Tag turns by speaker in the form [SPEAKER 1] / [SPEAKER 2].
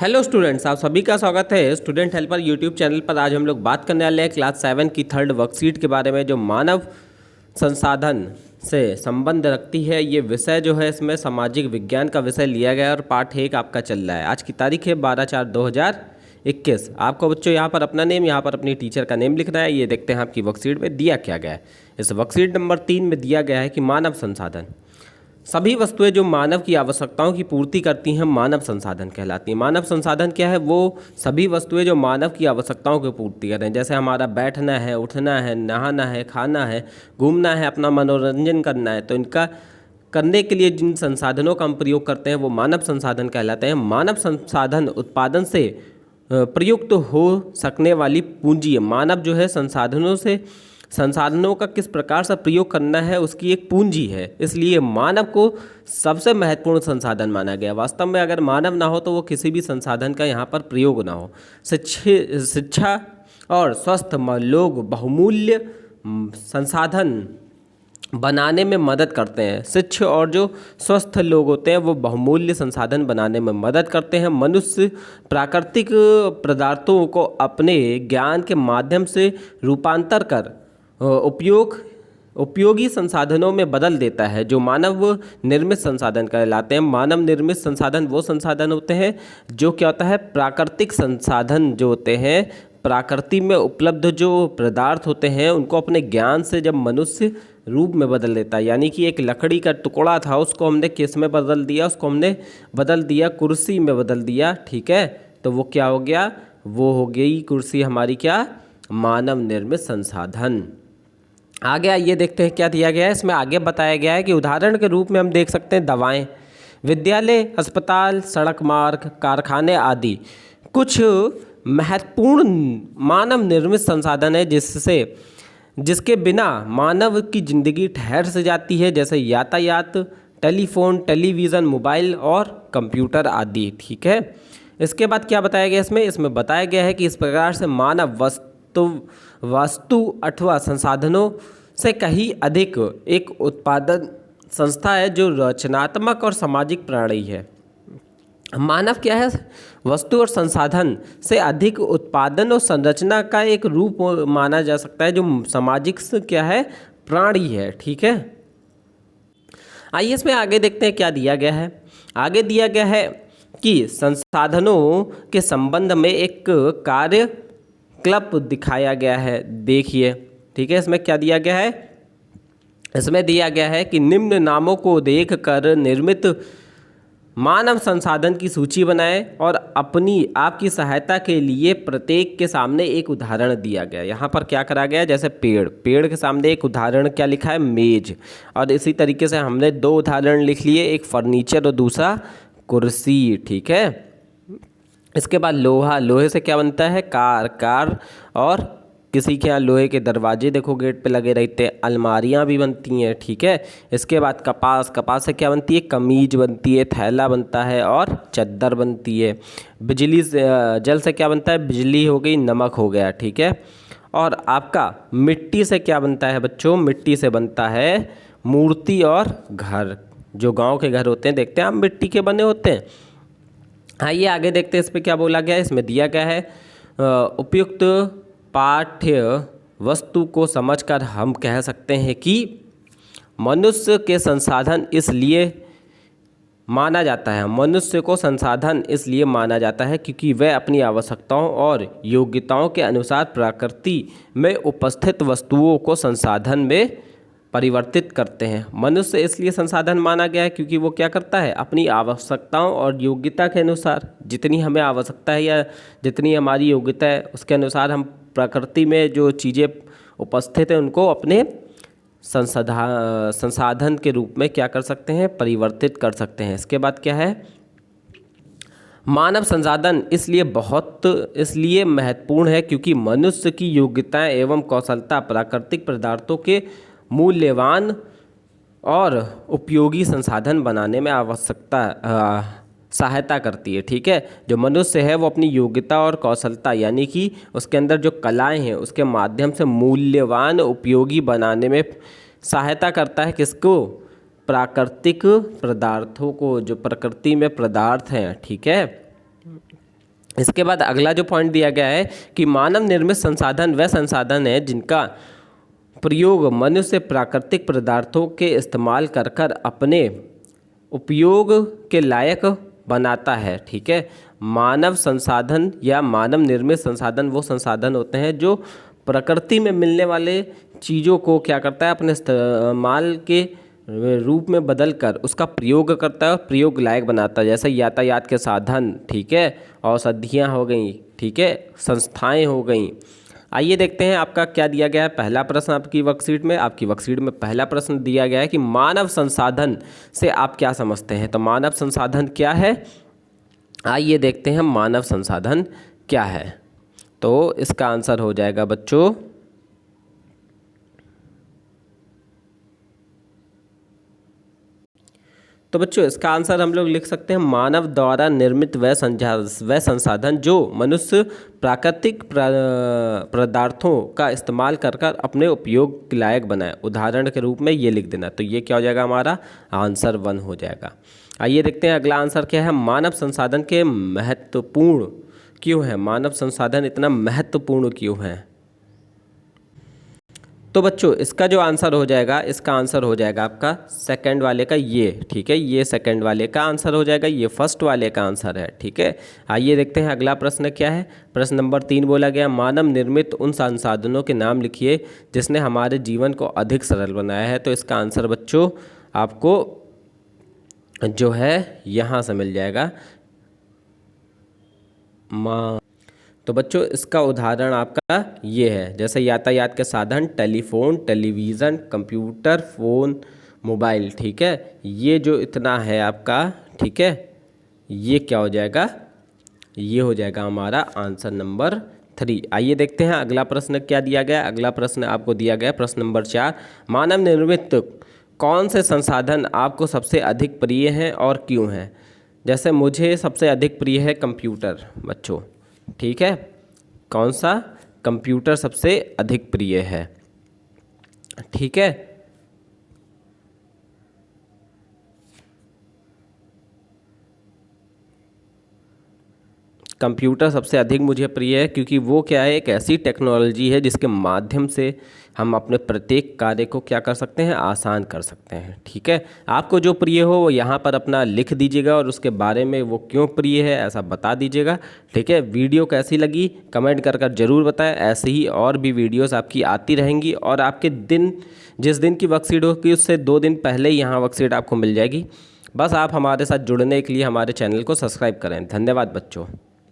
[SPEAKER 1] Hello students, आप सभी का स्वागत है स्टूडेंट हेल्पर यूट्यूब चैनल पर। आज हम लोग बात करने वाले हैं क्लास 7 की थर्ड वर्कशीट के बारे में, जो मानव संसाधन से संबंध रखती है। ये विषय जो है, इसमें सामाजिक विज्ञान का विषय लिया गया है और पाठ 1 आपका चल रहा है। आज की तारीख है 12/4/2021। आपको बच्चों यहाँ पर अपना नेम, यहाँ पर अपनी टीचर का नेम लिखना है। ये देखते हैं आपकी वर्कशीट में दिया क्या गया है। इस वर्कशीट नंबर 3 में दिया गया है कि मानव संसाधन, सभी वस्तुएं जो मानव की आवश्यकताओं की पूर्ति करती हैं मानव संसाधन कहलाती हैं। मानव संसाधन क्या है? वो सभी वस्तुएं जो मानव की आवश्यकताओं की पूर्ति करें, जैसे हमारा बैठना है, उठना है, नहाना है, खाना है, घूमना है, अपना मनोरंजन करना है, तो इनका करने के लिए जिन संसाधनों का हम प्रयोग करते हैं वो मानव संसाधन कहलाते हैं। मानव संसाधन उत्पादन से प्रयुक्त हो सकने वाली पूंजी है। मानव जो है संसाधनों का किस प्रकार से प्रयोग करना है उसकी एक पूंजी है, इसलिए मानव को सबसे महत्वपूर्ण संसाधन माना गया। वास्तव में अगर मानव ना हो तो वो किसी भी संसाधन का यहाँ पर प्रयोग ना हो। शिक्षा और स्वस्थ लोग बहुमूल्य संसाधन बनाने में मदद करते हैं। शिक्षित और जो स्वस्थ लोग होते हैं वो बहुमूल्य संसाधन बनाने में मदद करते हैं। मनुष्य प्राकृतिक पदार्थों को अपने ज्ञान के माध्यम से रूपांतर कर उपयोगी संसाधनों में बदल देता है, जो मानव निर्मित संसाधन कहलाते हैं। मानव निर्मित संसाधन वो संसाधन होते हैं जो क्या होता है, प्राकृतिक संसाधन जो होते हैं, प्रकृति में उपलब्ध जो पदार्थ होते हैं उनको अपने ज्ञान से जब मनुष्य रूप में बदल देता है। यानी कि एक लकड़ी का टुकड़ा था, उसको हमने किस में बदल दिया? उसको हमने बदल दिया, कुर्सी में बदल दिया। ठीक है, तो वो क्या हो गया? वो हो गई कुर्सी हमारी क्या? मानव निर्मित संसाधन। आगे आइए देखते हैं क्या दिया गया है। इसमें आगे बताया गया है कि उदाहरण के रूप में हम देख सकते हैं दवाएं, विद्यालय, अस्पताल, सड़क मार्ग, कारखाने आदि कुछ महत्वपूर्ण मानव निर्मित संसाधन है जिसके बिना मानव की जिंदगी ठहर से जाती है, जैसे यातायात, टेलीफोन, टेलीविज़न, मोबाइल और कंप्यूटर आदि। ठीक है, इसके बाद क्या बताया गया? इसमें बताया गया है कि इस प्रकार से मानव वस्तु अथवा संसाधनों से कहीं अधिक एक उत्पादन संस्था है जो रचनात्मक और सामाजिक प्राणी है। मानव क्या है? वस्तु और संसाधन से अधिक उत्पादन और संरचना का एक रूप माना जा सकता है, जो सामाजिक क्या है? प्राणी है। ठीक है, आइए इसमें आगे देखते हैं क्या दिया गया है। आगे दिया गया है कि संसाधनों के संबंध में एक कार्य क्लब दिखाया गया है। देखिए, ठीक है, इसमें क्या दिया गया है? इसमें दिया गया है कि निम्न नामों को देखकर निर्मित मानव संसाधन की सूची बनाएं और अपनी आपकी सहायता के लिए प्रत्येक के सामने एक उदाहरण दिया गया। यहाँ पर क्या करा गया? जैसे पेड़ के सामने एक उदाहरण क्या लिखा है? मेज। और इसी तरीके से हमने 2 उदाहरण लिख लिए, एक फर्नीचर और दूसरा कुर्सी। ठीक है, इसके बाद लोहे से क्या बनता है? कार और किसी के यहाँ लोहे के दरवाजे देखो गेट पे लगे रहते हैं, अलमारियाँ भी बनती हैं। ठीक है, इसके बाद कपास से क्या बनती है? कमीज बनती है, थैला बनता है और चद्दर बनती है। जल से क्या बनता है? बिजली हो गई, नमक हो गया। ठीक है, और आपका मिट्टी से क्या बनता है बच्चों? मिट्टी से बनता है मूर्ति और घर। जो गाँव के घर होते हैं देखते हैं आप, मिट्टी के बने होते हैं। आइए आगे देखते हैं इस पर क्या बोला गया है। इसमें दिया गया है उपयुक्त पाठ्य वस्तु को समझकर हम कह सकते हैं कि मनुष्य के संसाधन इसलिए माना जाता है, मनुष्य को संसाधन इसलिए माना जाता है क्योंकि वह अपनी आवश्यकताओं और योग्यताओं के अनुसार प्रकृति में उपस्थित वस्तुओं को संसाधन में परिवर्तित करते हैं। मनुष्य इसलिए संसाधन माना गया है क्योंकि वो क्या करता है? अपनी आवश्यकताओं और योग्यता के अनुसार, जितनी हमें आवश्यकता है या जितनी हमारी योग्यता है उसके अनुसार हम प्रकृति में जो चीज़ें उपस्थित हैं उनको अपने संसाधन के रूप में क्या कर सकते हैं? परिवर्तित कर सकते हैं। इसके बाद क्या है? मानव संसाधन इसलिए महत्वपूर्ण है क्योंकि मनुष्य की योग्यताएं एवं कौशलता प्राकृतिक पदार्थों के मूल्यवान और उपयोगी संसाधन बनाने में सहायता करती है। ठीक है, जो मनुष्य है वो अपनी योग्यता और कौशलता यानी कि उसके अंदर जो कलाएं हैं उसके माध्यम से मूल्यवान उपयोगी बनाने में सहायता करता है। किसको? प्राकृतिक पदार्थों को, जो प्रकृति में पदार्थ हैं। ठीक है, इसके बाद अगला जो पॉइंट दिया गया है कि मानव निर्मित संसाधन वह संसाधन है जिनका प्रयोग मनुष्य प्राकृतिक पदार्थों के इस्तेमाल कर कर अपने उपयोग के लायक बनाता है। ठीक है, मानव संसाधन या मानव निर्मित संसाधन वो संसाधन होते हैं जो प्रकृति में मिलने वाले चीज़ों को क्या करता है, अपने इस्तेमाल के रूप में बदल कर उसका प्रयोग करता है और प्रयोग लायक बनाता है। जैसे यातायात के साधन, ठीक है, औषधियाँ हो गई, ठीक है, संस्थाएं हो गई। आइए देखते हैं आपका क्या दिया गया है। पहला प्रश्न आपकी वर्कशीट में पहला प्रश्न दिया गया है कि मानव संसाधन से आप क्या समझते हैं। तो मानव संसाधन क्या है, आइए देखते हैं मानव संसाधन क्या है। तो इसका आंसर हो जाएगा बच्चों इसका आंसर हम लोग लिख सकते हैं मानव द्वारा निर्मित वह संसाधन जो मनुष्य प्राकृतिक पदार्थों का इस्तेमाल कर कर अपने उपयोग के लायक बनाए। उदाहरण के रूप में ये लिख देना। तो ये क्या हो जाएगा, हमारा आंसर 1 हो जाएगा। आइए देखते हैं अगला आंसर क्या है। मानव संसाधन के महत्वपूर्ण क्यों है, मानव संसाधन इतना महत्वपूर्ण क्यों है। तो बच्चों इसका जो आंसर हो जाएगा, इसका आंसर हो जाएगा आपका सेकंड वाले का ये। ठीक है, ये सेकंड वाले का आंसर हो जाएगा, ये फर्स्ट वाले का आंसर है। ठीक है, आइए देखते हैं अगला प्रश्न क्या है। प्रश्न नंबर 3 बोला गया मानव निर्मित उन संसाधनों के नाम लिखिए जिसने हमारे जीवन को अधिक सरल बनाया है। तो इसका आंसर बच्चों आपको जो है यहाँ से मिल जाएगा। तो बच्चों इसका उदाहरण आपका ये है, जैसे यातायात के साधन, telephone, television, computer, phone, mobile. ठीक है, ये जो इतना है आपका, ठीक है, ये क्या हो जाएगा, ये हो जाएगा हमारा आंसर नंबर 3। आइए देखते हैं अगला प्रश्न क्या दिया गया। अगला प्रश्न आपको दिया गया प्रश्न नंबर 4, मानव निर्मित कौन से संसाधन आपको सबसे अधिक प्रिय हैं और क्यों हैं। जैसे मुझे सबसे अधिक प्रिय है कंप्यूटर बच्चों। ठीक है, कौन सा, कंप्यूटर सबसे अधिक प्रिय है। ठीक है, कंप्यूटर सबसे अधिक मुझे प्रिय है क्योंकि वो क्या है, एक ऐसी टेक्नोलॉजी है जिसके माध्यम से हम अपने प्रत्येक कार्य को क्या कर सकते हैं, आसान कर सकते हैं। ठीक है, आपको जो प्रिय हो वो यहाँ पर अपना लिख दीजिएगा और उसके बारे में वो क्यों प्रिय है ऐसा बता दीजिएगा। ठीक है, वीडियो कैसी लगी कमेंट कर ज़रूर बताएं। ऐसे ही और भी वीडियोस आपकी आती रहेंगी और आपके दिन, जिस दिन की वर्कशीट होगी उससे 2 दिन पहले ही यहाँ वर्कशीट आपको मिल जाएगी। बस आप हमारे साथ जुड़ने के लिए हमारे चैनल को सब्सक्राइब करें। धन्यवाद बच्चों।